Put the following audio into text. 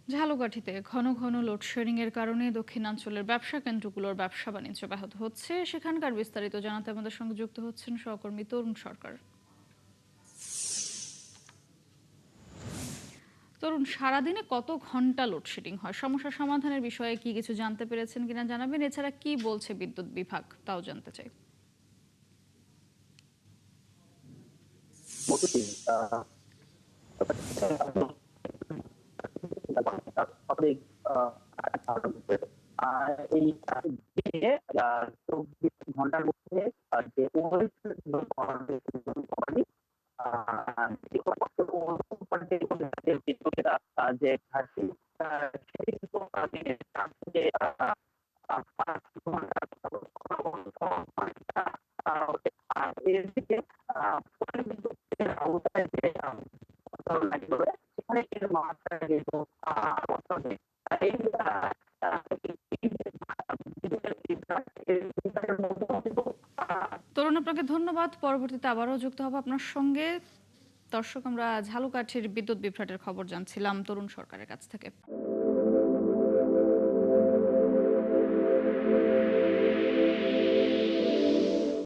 ঝালকাঠিতে ঘন ঘন লোডশেডিং এর কারণে দক্ষিণাঞ্চলের ব্যবসা কেন্দ্রগুলোর ব্যবসা বাণিজ্য ব্যাহত হচ্ছে। সেখানকার বিস্তারিত জানাতে আমাদের সঙ্গে যুক্ত হচ্ছেন সহকর্মী তরুণ সরকার। তরুণ, সারাদিনে কত ঘন্টা লোডশেডিং হয়? সমস্যা সমাধানের বিষয়ে কি কিছু জানতে পেরেছেন কিনা জানাবেন। এছাড়া কি বলছে বিদ্যুৎ বিভাগ, তাও জানতে চাই। মোটামুটি অনেক এই দিনে ২৪ ঘন্টার মধ্যে যে যে ঘাটতি সেটি কিন্তু এদিকে আওতায় যে সেখানে এর মাত্রা কিন্তু অত্যাধিক। এই এর মধ্যেও কিন্তু তরুণ, আপনাকে ধন্যবাদ। পরবর্তীতে আবারও যুক্ত হব আপনার সঙ্গে। দর্শক, আমরা ঝালকাঠির বিদ্যুৎ বিভ্রাটের খবর জানছিলাম তরুণ সরকারের কাছ থেকে।